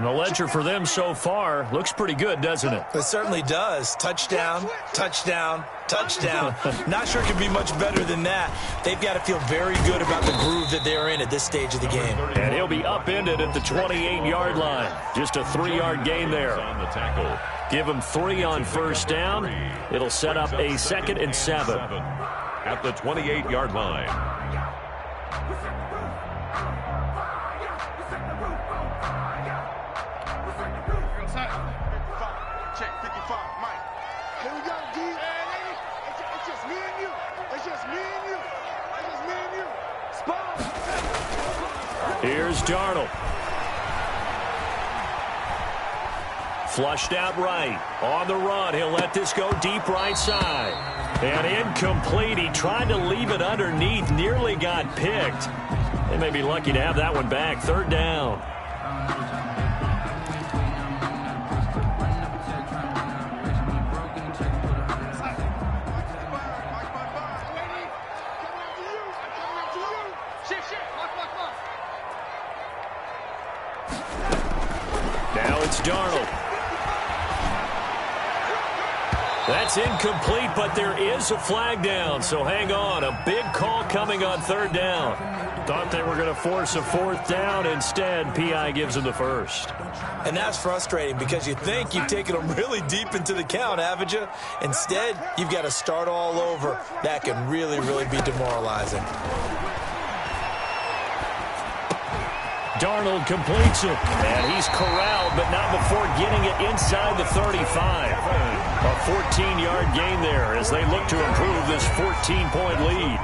And the ledger for them so far looks pretty good, doesn't it? It certainly does. Touchdown, touchdown, touchdown. Not sure it can be much better than that. They've got to feel very good about the groove that they're in at this stage of the game. And he'll be upended at the 28-yard line. Just a 3-yard gain there. Give him 3 on first down. It'll set up a 2nd and 7. At the 28-yard line. Here's Darnold. Flushed out right. On the run. He'll let this go deep right side. And incomplete. He tried to leave it underneath. Nearly got picked. They may be lucky to have that one back. 3rd down. Now it's Darnold. That's incomplete, but there is a flag down, so hang on. A big call coming on 3rd down. Thought they were going to force a 4th down. Instead, P.I. gives them the 1st. And that's frustrating because you think you've taken them really deep into the count, haven't you? Instead, you've got to start all over. That can really, really be demoralizing. Darnold completes it, and he's corralled, but not before getting it inside the 35. A 14-yard gain there as they look to improve this 14-point lead.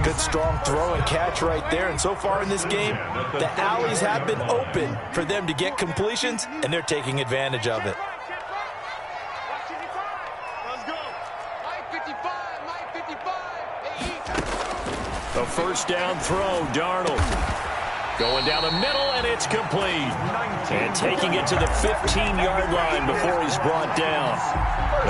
Good strong throw and catch right there, and so far in this game, the alleys have been open for them to get completions, and they're taking advantage of it. A 1st down throw, Darnold. Going down the middle, and it's complete. And taking it to the 15-yard line before he's brought down.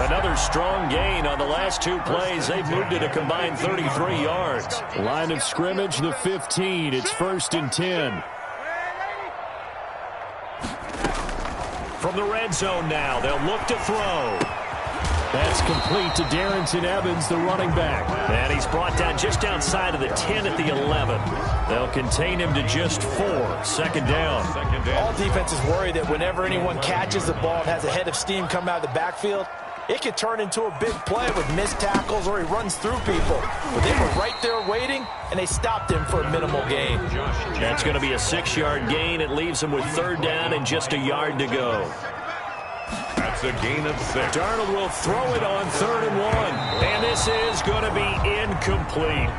Another strong gain on the last 2 plays. They've moved it a combined 33 yards. Line of scrimmage, the 15. It's 1st and 10. From the red zone now, they'll look to throw. That's complete to Darrington Evans, the running back. And he's brought down just outside of the 10 at the 11. They'll contain him to just 4. 2nd down. All defenses worry that whenever anyone catches the ball and has a head of steam come out of the backfield, it could turn into a big play with missed tackles or he runs through people. But they were right there waiting, and they stopped him for a minimal gain. That's going to be a 6-yard gain. It leaves them with 3rd down and just a yard to go. That's a gain of 6. Darnold will throw it on 3rd and 1. And this is going to be incomplete.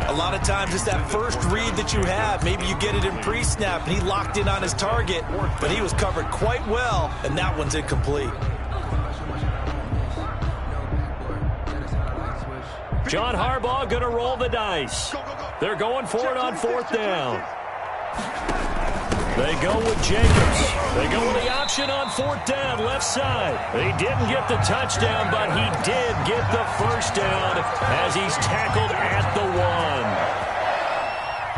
A lot of times it's that first read that you have. Maybe you get it in pre-snap, and he locked in on his target, but he was covered quite well, and that one's incomplete. John Harbaugh going to roll the dice. They're going for it on 4th down. They go with Jacobs. They go with the option on 4th down, left side. He didn't get the touchdown, but he did get the 1st down as he's tackled at the 1.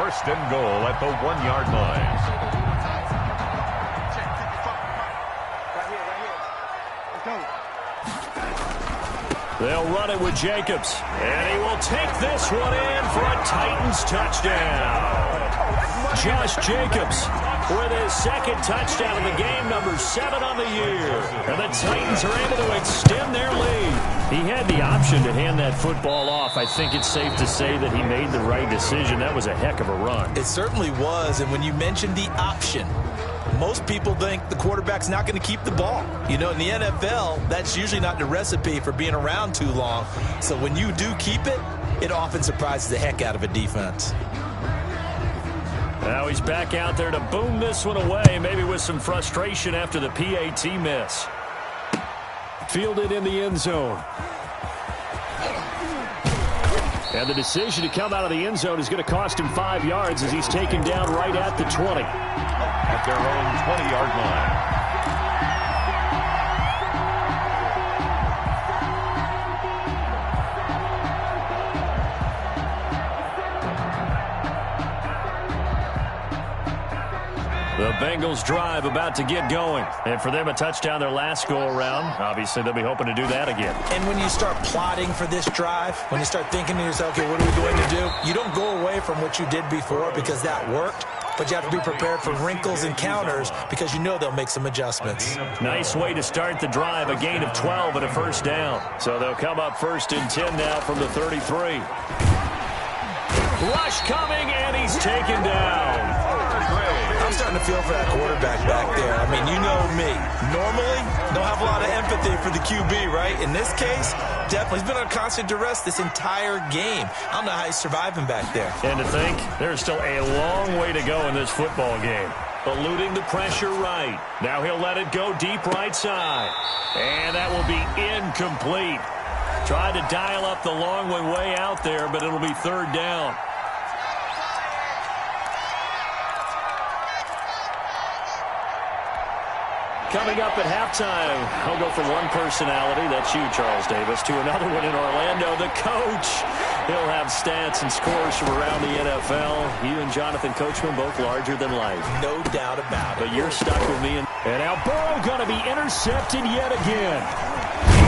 1st and goal at the 1-yard line. They'll run it with Jacobs, and he will take this one in for a Titans touchdown. Josh Jacobs with his 2nd touchdown of the game, number 7 on the year. And the Titans are able to extend their lead. He had the option to hand that football off. I think it's safe to say that he made the right decision. That was a heck of a run. It certainly was, and when you mentioned the option, most people think the quarterback's not going to keep the ball. You know, in the NFL, that's usually not the recipe for being around too long. So when you do keep it, it often surprises the heck out of a defense. Now he's back out there to boom this one away, maybe with some frustration after the PAT miss. Fielded in the end zone. And the decision to come out of the end zone is going to cost him 5 yards as he's taken down right at the 20. At their own 20-yard line. The Bengals drive about to get going. And for them, a touchdown their last go-around. Obviously, they'll be hoping to do that again. And when you start plotting for this drive, when you start thinking to yourself, okay, what are we going to do? You don't go away from what you did before because that worked. But you have to be prepared for wrinkles and counters because you know they'll make some adjustments. Nice way to start the drive, a gain of 12 and a first down. So they'll come up 1st and 10 now from the 33. Rush coming, and he's taken down. I'm starting to feel for that quarterback back there. I mean, you know me. Normally, don't have a lot of empathy for the QB, right? In this case, definitely. He's been on constant duress this entire game. I don't know how he's surviving back there. And to think, there's still a long way to go in this football game. Eluding the pressure right. Now he'll let it go deep right side. And that will be incomplete. Tried to dial up the long way out there, but it'll be 3rd down. Coming up at halftime, I'll go from one personality, that's you, Charles Davis, to another one in Orlando, the coach. He'll have stats and scores from around the NFL. You and Jonathan Coachman both larger than life. No doubt about it. But you're stuck with me. And now Burrow going to be intercepted yet again.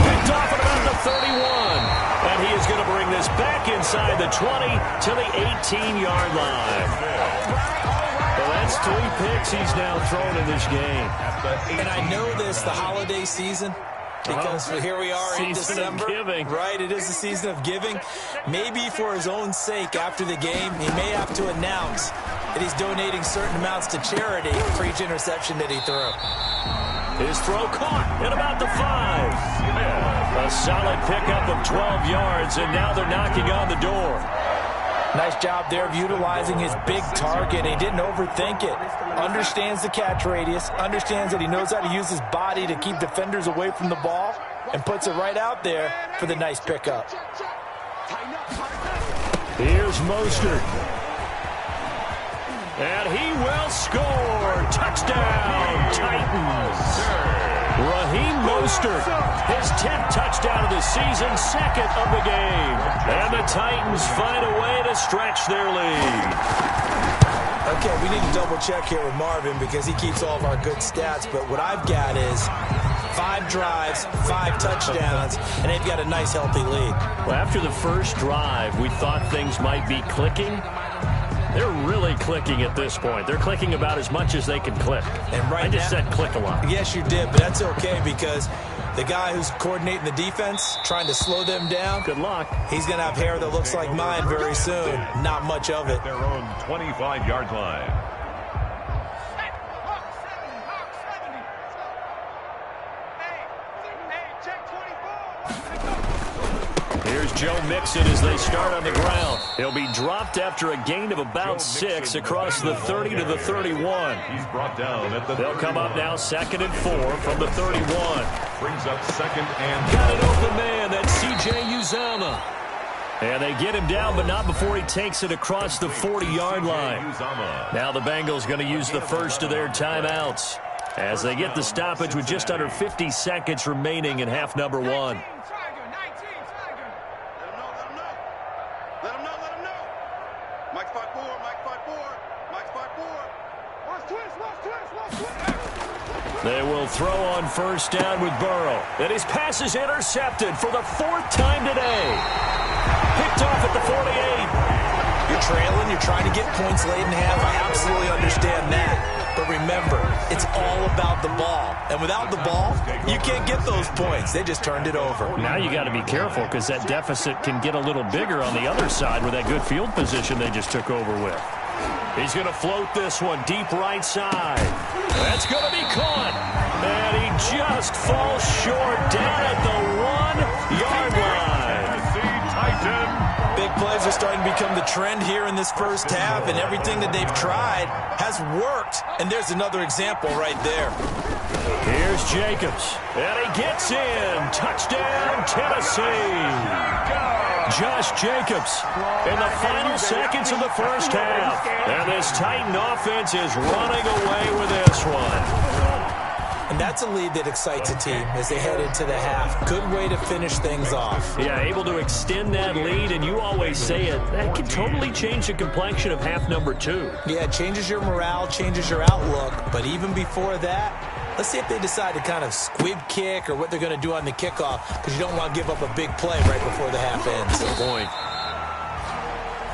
Picked off at about the 31. And he is going to bring this back inside the 20 to the 18-yard line. Well, that's 3 picks he's now thrown in this game. And I know this, the holiday season, because here we are in December. Season of giving. Right, it is the season of giving. Maybe for his own sake after the game, he may have to announce that he's donating certain amounts to charity for each interception that he threw. His throw caught at about the 5. A solid pickup of 12 yards, and now they're knocking on the door. Nice job there of utilizing his big target. He didn't overthink it. Understands the catch radius. Understands that he knows how to use his body to keep defenders away from the ball. And puts it right out there for the nice pickup. Here's Mostert. And he will score. Touchdown, Titans. Raheem Mostert, his 10th touchdown of the season, 2nd of the game. And the Titans find a way to stretch their lead. Okay, we need to double check here with Marvin because he keeps all of our good stats. But what I've got is 5 drives, 5 touchdowns, and they've got a nice, healthy lead. Well, after the first drive, we thought things might be clicking. They're really clicking at this point. They're clicking about as much as they can click. And right I just said click a lot. Yes, you did, but that's okay because the guy who's coordinating the defense, trying to slow them down, good luck. He's going to have hair that looks like mine very soon. Not much of it. Their own 25-yard line. Here's Joe Mixon as they start on the ground. He'll be dropped after a gain of about 6 across the 30 to the 31. He's brought down at the They'll come up now 2nd and 4 from the 31. Brings up 2nd and Got an open man. That's C.J. Uzomah. And they get him down, but not before he takes it across the 40-yard line. Now the Bengals going to use the first of their timeouts as they get the stoppage with just under 50 seconds remaining in half number 1. They will throw on first down with Burrow. And his pass is intercepted for the 4th time today. Picked off at the 48. You're trailing. You're trying to get points late in half. I absolutely understand that. But remember, it's all about the ball. And without the ball, you can't get those points. They just turned it over. Now you got to be careful because that deficit can get a little bigger on the other side with that good field position they just took over with. He's going to float this one deep right side. That's going to be caught. And he just falls short down at the 1-yard line. Big plays are starting to become the trend here in this first half, and everything that they've tried has worked. And there's another example right there. Here's Jacobs. And he gets in. Touchdown, Tennessee. Josh Jacobs in the final seconds of the first half. And this Titan offense is running away with this one. And And that's a lead that excites a team as they head into the half. Good way to finish things off. Yeah, able to extend that lead, and you always say it, that can totally change the complexion of half number 2. Yeah, it changes your morale, changes your outlook. But even before that, let's see if they decide to kind of squib kick or what they're going to do on the kickoff, because you don't want to give up a big play right before the half ends. Good point.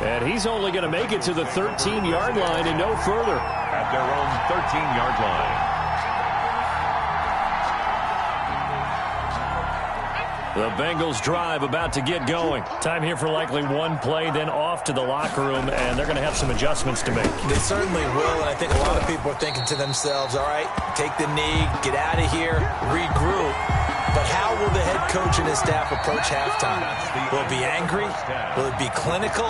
And he's only going to make it to the 13-yard line and no further. At their own 13-yard line. The Bengals drive about to get going. Time here for likely one play, then off to the locker room, and they're going to have some adjustments to make. They certainly will, and I think a lot of people are thinking to themselves, all right, take the knee, get out of here, regroup. But how will the head coach and his staff approach halftime? Will it be angry? Will it be clinical?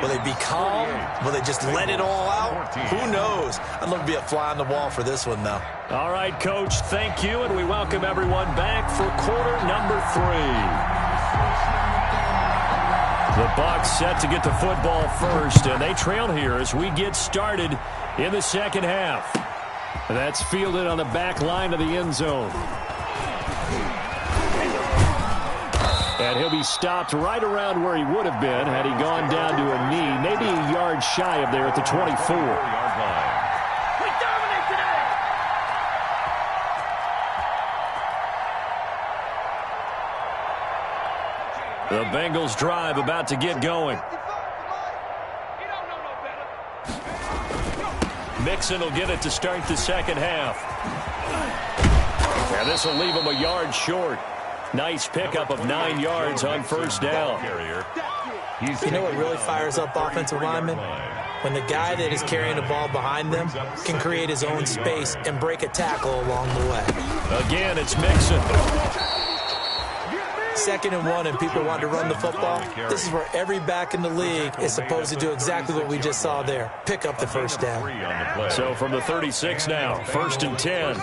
Will they be calm? Will they just let it all out? Who knows? I'd love to be a fly on the wall for this one, though. All right, Coach, thank you, and we welcome everyone back for quarter number 3. The Bucs set to get the football first, and they trail here as we get started in the second half. That's fielded on the back line of the end zone. And he'll be stopped right around where he would have been had he gone down to a knee, maybe a yard shy of there at the 24. We dominate today! The Bengals drive about to get going. Mixon will get it to start the second half. And this will leave him a yard short. Nice pickup of 9 yards on first down. You know what really fires up offensive linemen? When the guy that is carrying the ball behind them can create his own space and break a tackle along the way. Again, it's Mixon. 2nd and 1 and people want to run the football. This is where every back in the league is supposed to do exactly what we just saw there. Pick up the first down. So from the 36 now, 1st and 10.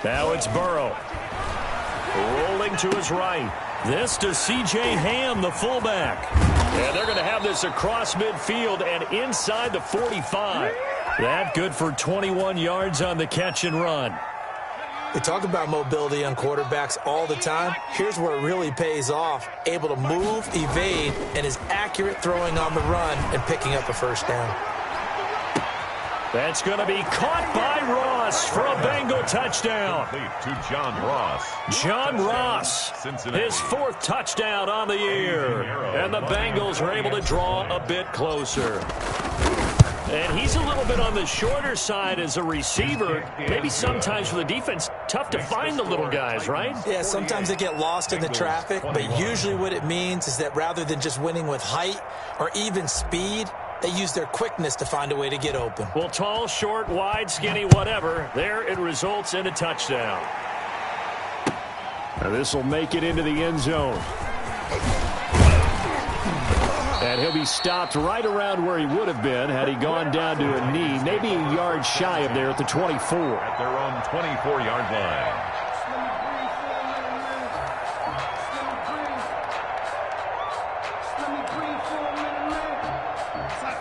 Now it's Burrow. Rolling to his right. This to C.J. Ham, the fullback. And they're going to have this across midfield and inside the 45. That good for 21 yards on the catch and run. We talk about mobility on quarterbacks all the time. Here's where it really pays off. Able to move, evade, and is accurate throwing on the run and picking up a first down. That's going to be caught by Ross for a Bengal touchdown. To John Ross. John Ross, his 4th touchdown on the year. And the Bengals are able to draw a bit closer. And he's a little bit on the shorter side as a receiver. Maybe sometimes for the defense, tough to find the little guys, right? Yeah, sometimes they get lost in the traffic, but usually what it means is that rather than just winning with height or even speed, they use their quickness to find a way to get open. Well, tall, short, wide, skinny, whatever, there it results in a touchdown. Now this will make it into the end zone. And he'll be stopped right around where he would have been had he gone down to a knee, maybe a yard shy of there at the 24. At their own 24-yard line.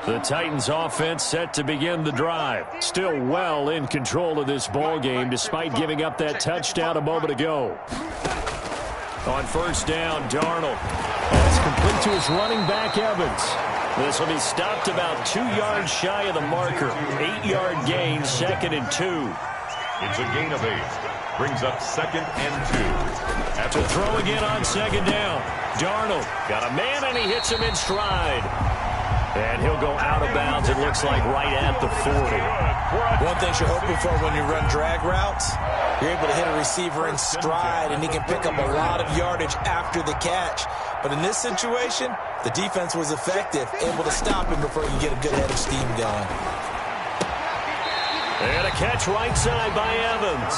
The Titans offense set to begin the drive. Still well in control of this ball game despite giving up that touchdown a moment ago. On first down, Darnold. That's complete to his running back, Evans. This will be stopped about 2 yards shy of the marker. 8-yard gain, 2nd and 2. It's a gain of 8. Brings up 2nd and 2. To throw again on 2nd down. Darnold got a man and he hits him in stride. And he'll go out of bounds, it looks like, right at the 40. One thing you're hoping for when you run drag routes, you're able to hit a receiver in stride, and he can pick up a lot of yardage after the catch. But in this situation, the defense was effective, able to stop him before you get a good head of steam going. And a catch right side by Evans.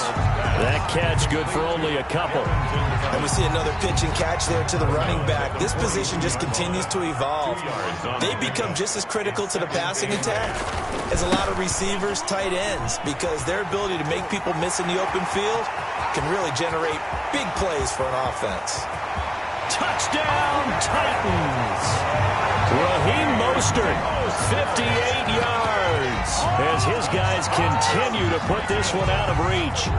That catch good for only a couple. And we see another pitch and catch there to the running back. This position just continues to evolve. They become just as critical to the passing attack as a lot of receivers, tight ends, because their ability to make people miss in the open field can really generate big plays for an offense. Touchdown, Titans! Raheem Mostert, 58 yards, as his guys continue to put this one out of reach.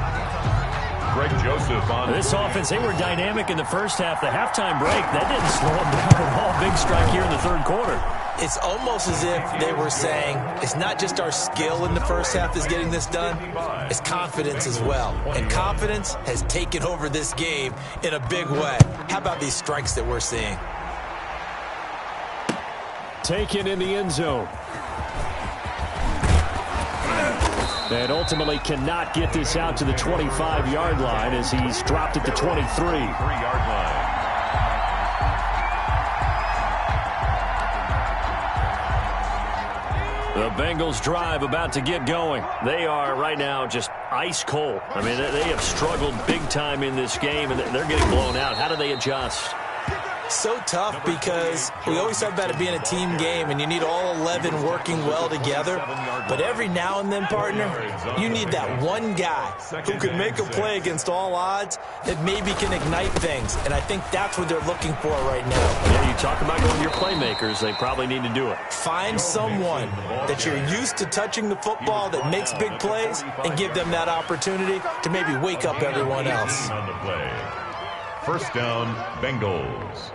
Greg Joseph on this offense, they were dynamic in the first half. The halftime break, that didn't slow them down at all. Big strike here in the third quarter. It's almost as if they were saying, it's not just our skill in the first half that's getting this done, it's confidence as well. And confidence has taken over this game in a big way. How about these strikes that we're seeing? Taken in the end zone. And ultimately cannot get this out to the 25-yard line as he's dropped at the 23. 3-yard line. The Bengals drive about to get going. They are right now just ice cold. I mean, they have struggled big time in this game, and they're getting blown out. How do they adjust? So tough because we always talk about it being a team game and you need all 11 working well together. But every now and then, partner, you need that one guy who can make a play against all odds that maybe can ignite things. And I think that's what they're looking for right now. Yeah, you talk about going to your playmakers. They probably need to do it. Find someone that you're used to touching the football that makes big plays and give them that opportunity to maybe wake up everyone else. On the play. First down, Bengals.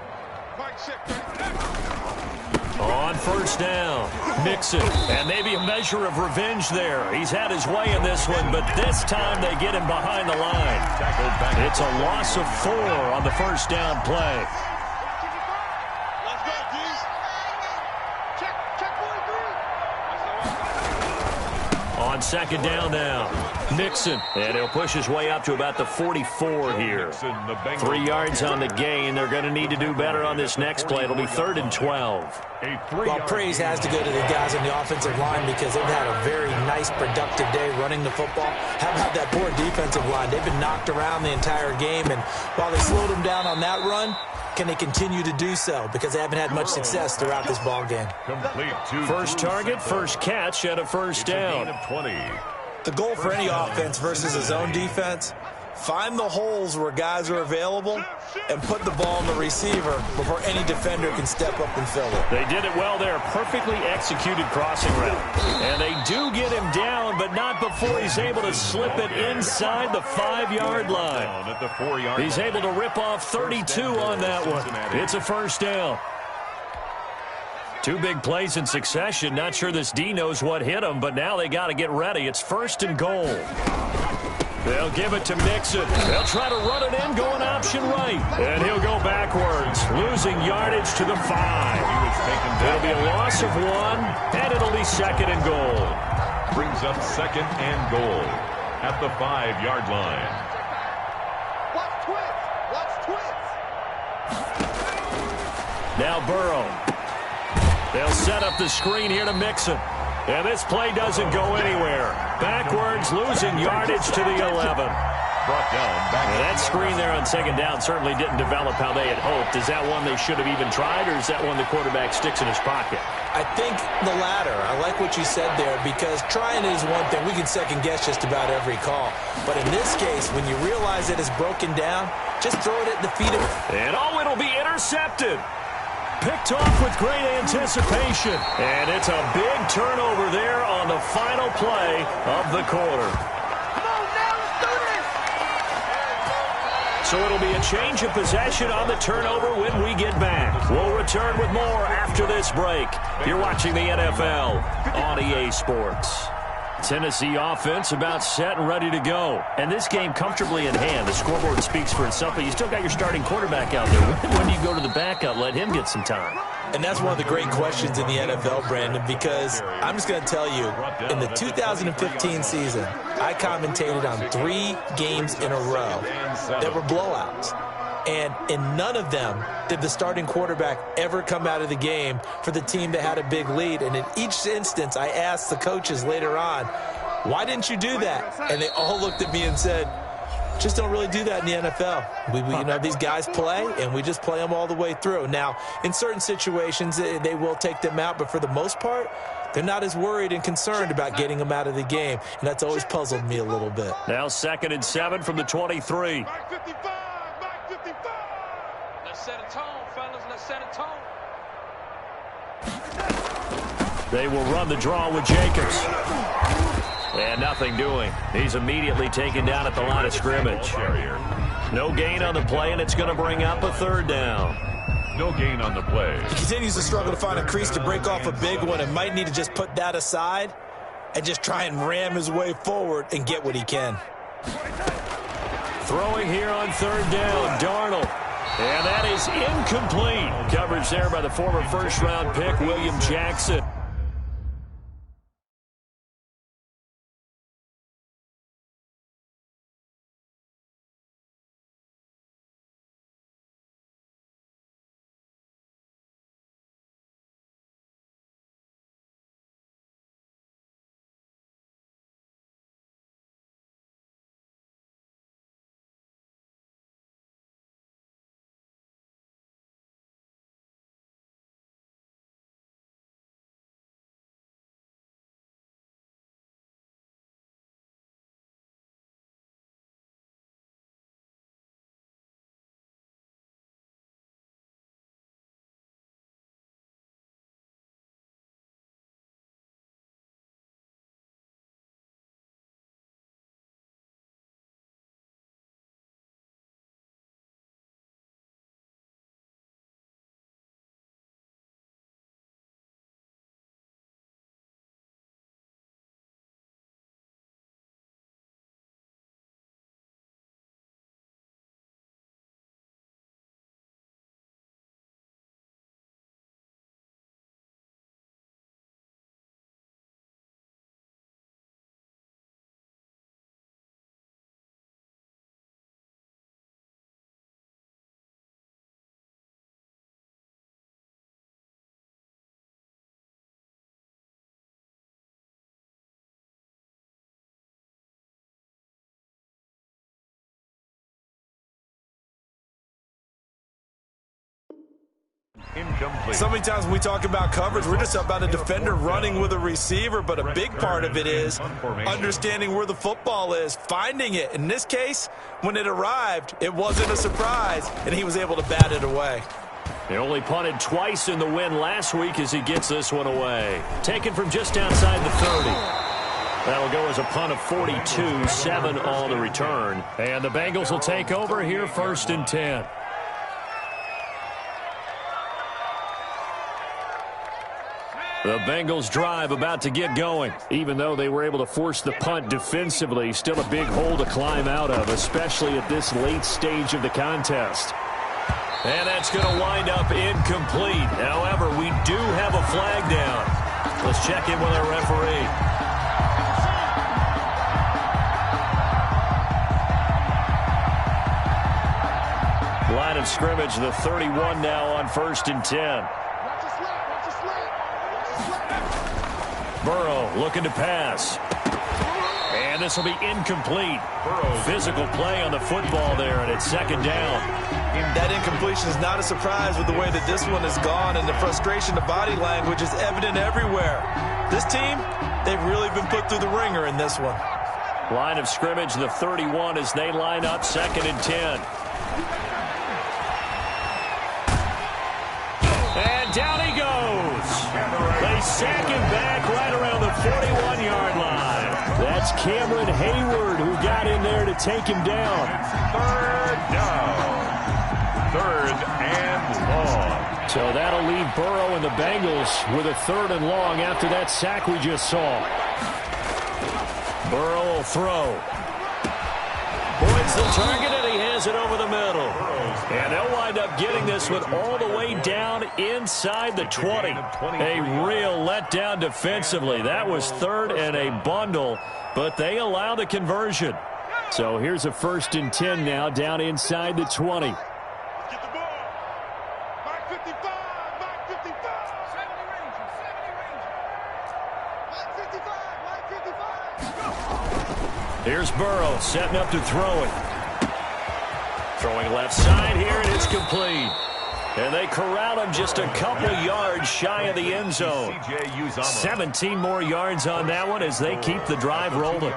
On first down, Mixon, and maybe a measure of revenge there. He's had his way in this one, but this time they get him behind the line. It's a loss of 4 on the first down play. On second down now, Mixon, and he'll push his way up to about the 44 here. 3 yards on the gain. They're going to need to do better on this next play. It'll be 3rd and 12. Well, praise has to go to the guys on the offensive line because they've had a very nice, productive day running the football. How about that poor defensive line? They've been knocked around the entire game, and while they slowed them down on that run, can they continue to do so? Because they haven't had much success throughout this ball game. First target, first catch, and a first down. The goal for any offense versus a zone defense, find the holes where guys are available and put the ball in the receiver before any defender can step up and fill it. They did it well there. Perfectly executed crossing route. And they do get him down, but not before he's able to slip it inside the 5-yard line. He's able to rip off 32 on that one. It's a first down. 2 big plays in succession. Not sure this D knows what hit him, but now they got to get ready. It's 1st and goal. They'll give it to Mixon. They'll try to run it in, going option right. And he'll go backwards, losing yardage to the 5. It'll be a loss of 1, and it'll be 2nd and goal. Brings up 2nd and goal at the 5-yard line. Now Burrow. They'll set up the screen here to Mixon. And this play doesn't go anywhere. Backwards, losing yardage to the 11. Brought down back. That screen there on second down certainly didn't develop how they had hoped. Is that one they should have even tried, or is that one the quarterback sticks in his pocket? I think the latter. I like what you said there because trying is one thing. We can second guess just about every call. But in this case, when you realize it is broken down, just throw it at the feet of it. And it'll be intercepted. Picked off with great anticipation. And it's a big turnover there on the final play of the quarter. So it'll be a change of possession on the turnover when we get back. We'll return with more after this break. You're watching the NFL on EA Sports. Tennessee offense about set and ready to go. And this game comfortably in hand. The scoreboard speaks for itself, but you still got your starting quarterback out there. When do you go to the backup, let him get some time? And that's one of the great questions in the NFL, Brandon, because I'm just going to tell you, in the 2015 season, I commentated on 3 games in a row that were blowouts. And in none of them did the starting quarterback ever come out of the game for the team that had a big lead. And in each instance, I asked the coaches later on, why didn't you do that? And they all looked at me and said, just don't really do that in the NFL. These guys play, and we just play them all the way through. Now, in certain situations, they will take them out, but for the most part, they're not as worried and concerned about getting them out of the game. And that's always puzzled me a little bit. Now 2nd and 7 from the 23. Let's set a tone, fellas. Let's set a tone. They will run the draw with Jacobs. And nothing doing. He's immediately taken down at the line of scrimmage. No gain on the play, and it's going to bring up a third down. No gain on the play. He continues to struggle to find a crease to break off a big one and might need to just put that aside and just try and ram his way forward and get what he can. Throwing here on third down, Darnold. And that is incomplete. Coverage there by the former first-round pick, William Jackson. Incomplete. So many times when we talk about coverage, we're just about a defender running with a receiver, but a big part of it is understanding where the football is, finding it. In this case, when it arrived, it wasn't a surprise, and he was able to bat it away. He only punted twice in the win last week as he gets this one away. Taken from just outside the 30. That'll go as a punt of 42, 7 on the return. And the Bengals will take over here 1st and 10. The Bengals drive about to get going. Even though they were able to force the punt defensively, still a big hole to climb out of, especially at this late stage of the contest. And that's going to wind up incomplete. However, we do have a flag down. Let's check in with our referee. Line of scrimmage, the 31 now on 1st and 10. Burrow looking to pass. And this will be incomplete. Physical play on the football there, and it's 2nd down. That incompletion is not a surprise with the way that this one has gone, and the frustration, the body language is evident everywhere. This team, they've really been put through the ringer in this one. Line of scrimmage, the 31 as they line up 2nd and 10. And down he goes. They sack him back right around the 41-yard line. That's Cameron Hayward who got in there to take him down. 3rd down. 3rd and long. So that'll leave Burrow and the Bengals with a 3rd and long after that sack we just saw. Burrow will throw. Points the target, and he has it over the middle. And they'll wind up getting this one all the way down inside the 20. A real letdown defensively. That was 3rd and a bundle, but they allow the conversion. So here's a 1st and 10 now down inside the 20. Get the ball. Mark 55. Mark 55. 70 Ranger. 70 Ranger. Mark 55. Mark 55. Go. Here's Burrow setting up to throw it. Throwing left side here, and it's complete. And they corral him just a couple yards shy of the end zone. 17 more yards on that one as they keep the drive rolling.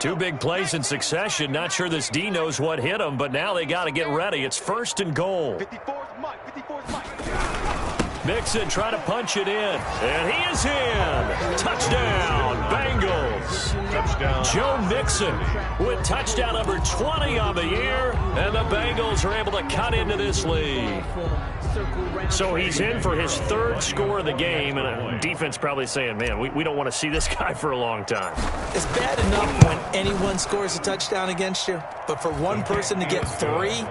Two big plays in succession. Not sure this D knows what hit him, but now they got to get ready. It's 1st and goal. 54's Mike. 54's Mike. Mixon trying to punch it in, and he is in. Touchdown, Bengals. Touchdown. Joe Mixon with touchdown number 20 on the year, and the Bengals are able to cut into this lead. So he's in for his 3rd score of the game, and defense probably saying, man, we don't want to see this guy for a long time. It's bad enough when anyone scores a touchdown against you, but for one person to get 3,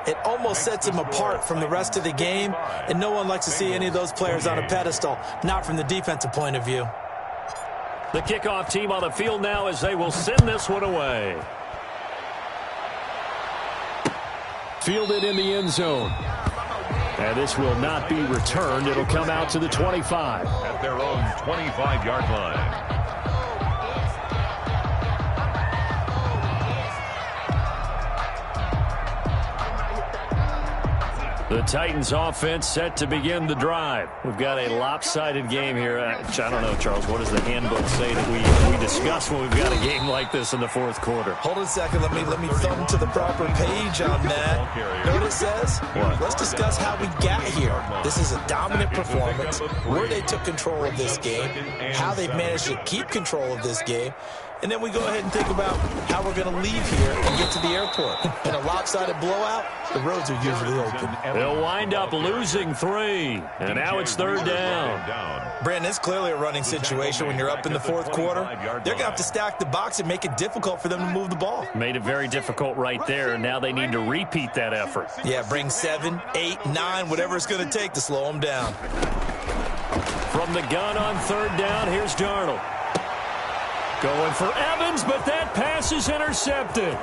it almost sets him apart from the rest of the game, and no one likes to see any of those players on a pedestal, not from the defensive point of view. The kickoff team on the field now as they will send this one away. Fielded in the end zone. And this will not be returned. It'll come out to the 25. At their own 25-yard line. The Titans offense set to begin the drive. We've got a lopsided game here. I don't know, Charles, what does the handbook say that we discuss when we've got a game like this in the 4th quarter? Hold on a second. Let me thumb to the proper page on that. Know what it says? What? Let's discuss how we got here. This is a dominant performance, where they took control of this game, how they've managed to keep control of this game, and then we go ahead and think about how we're going to leave here and get to the airport. In a lopsided blowout, the roads are usually open. They'll wind up losing 3. And now it's 3rd down. Brandon, it's clearly a running situation when you're up in the 4th quarter. They're going to have to stack the box and make it difficult for them to move the ball. Made it very difficult right there, and now they need to repeat that effort. Yeah, bring 7, 8, 9, whatever it's going to take to slow them down. From the gun on 3rd down, here's Darnold. Going for Evans, but that pass is intercepted.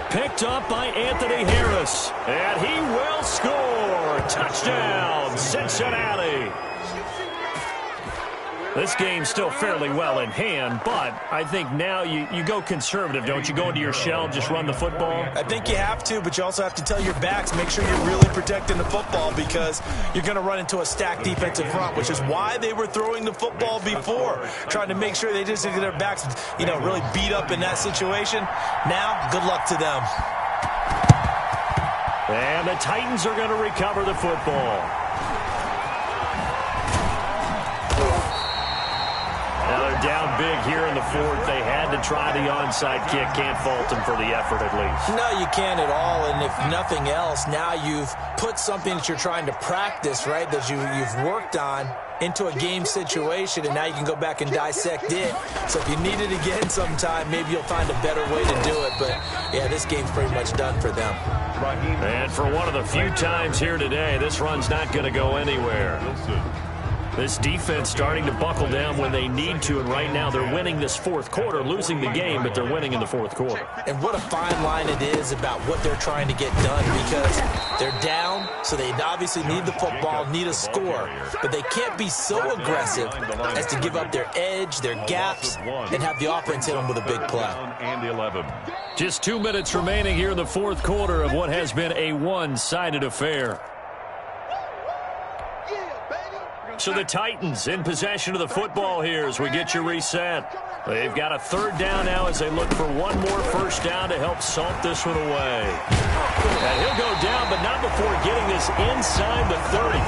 Picked up by Anthony Harris. And he will score. Touchdown, Cincinnati. This game's still fairly well in hand, but I think now you go conservative, don't you? Go into your shell and just run the football? I think you have to, but you also have to tell your backs, make sure you're really protecting the football because you're going to run into a stacked defensive front, which is why they were throwing the football before, trying to make sure they just get their backs, really beat up in that situation. Now, good luck to them. And the Titans are going to recover the football. Now they're down big here in the 4th. They had to try the onside kick. Can't fault them for the effort at least. No, you can't at all. And if nothing else, now you've put something that you're trying to practice, right, that you've worked on into a game situation, and now you can go back and dissect it. So if you need it again sometime, maybe you'll find a better way to do it. But, yeah, this game's pretty much done for them. And for one of the few times here today, this run's not going to go anywhere. This defense starting to buckle down when they need to, and right now they're winning this 4th quarter, losing the game, but they're winning in the 4th quarter. And what a fine line it is about what they're trying to get done because they're down, so they obviously need the football, need a score, but they can't be so aggressive as to give up their edge, their gaps, and have the offense hit them with a big play. And 11. Just 2 minutes remaining here in the 4th quarter of what has been a one-sided affair. So the Titans in possession of the football here as we get you reset. They've got a 3rd down now as they look for one more 1st down to help salt this one away. And he'll go down, but not before getting this inside the 30.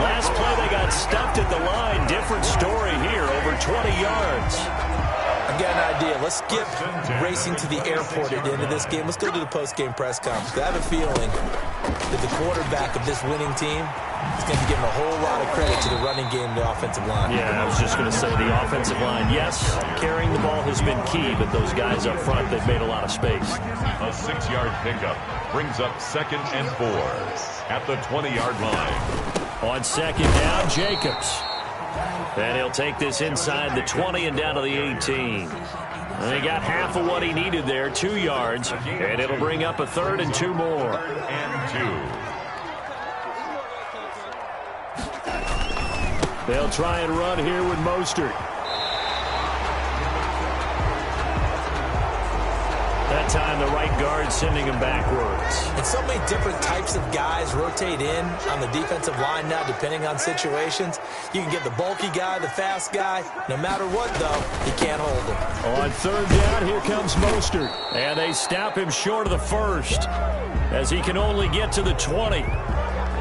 Last play they got stuffed at the line. Different story here, over 20 yards. I've got an idea. Let's skip racing to the airport at the end of this game. Let's go to the post-game press conference. I have a feeling that the quarterback of this winning team is going to be given a whole lot of credit to the running game and the offensive line. Yeah, I was just going to say the offensive line, yes, carrying the ball has been key, but those guys up front, they've made a lot of space. A 6-yard pickup brings up 2nd and 4 at the 20-yard line. On 2nd down, Jacobs. And he'll take this inside the 20 and down to the 18. And he got half of what he needed there, 2 yards, and it'll bring up a 3rd and 2 more. 3rd and 2. They'll try and run here with Mostert. That time, the right guard sending him backwards. And so many different types of guys rotate in on the defensive line now, depending on situations. You can get the bulky guy, the fast guy. No matter what, though, you can't hold him. On third down, here comes Mostert. And they stop him short of the first as he can only get to the 20.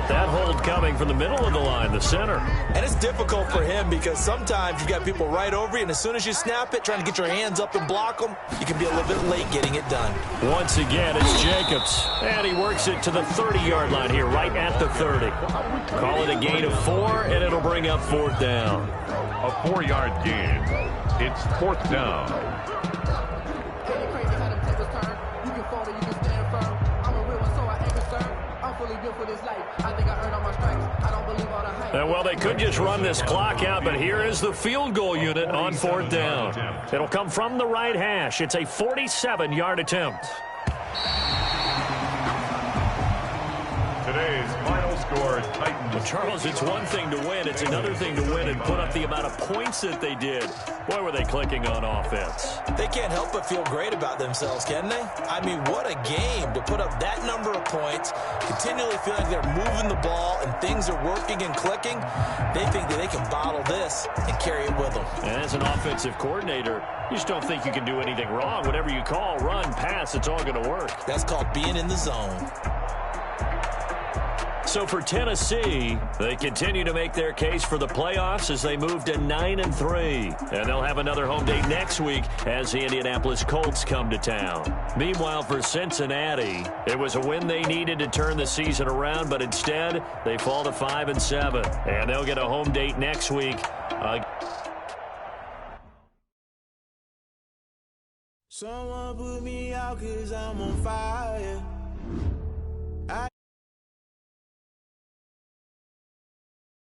That hold coming from the middle of the line, the center. And it's difficult for him because sometimes you've got people right over you, and as soon as you snap it, trying to get your hands up and block them, you can be a little bit late getting it done. Once again, it's Jacobs. And he works it to the 30-yard line here, right at the 30. Call it a gain of 4, and it'll bring up fourth down. A 4-yard gain. It's fourth down. Well, they could just run this clock out, but here is the field goal unit on fourth down. It'll come from the right hash. It's a 47-yard attempt. Today's final score, Titans. Well, Charles, it's one thing to win. It's another thing to win and put up the amount of points that they did. Boy, were they clicking on offense. They can't help but feel great about themselves, can they? I mean, what a game to put up that number of points, continually feel like they're moving the ball and things are working and clicking. They think that they can bottle this and carry it with them. And as an offensive coordinator, you just don't think you can do anything wrong. Whatever you call, run, pass, it's all going to work. That's called being in the zone. So for Tennessee, they continue to make their case for the playoffs as they move to 9-3. And they'll have another home date next week as the Indianapolis Colts come to town. Meanwhile, for Cincinnati, it was a win they needed to turn the season around, but instead they fall to 5-7. And they'll get a home date next week. Someone put me out 'cause I'm on fire.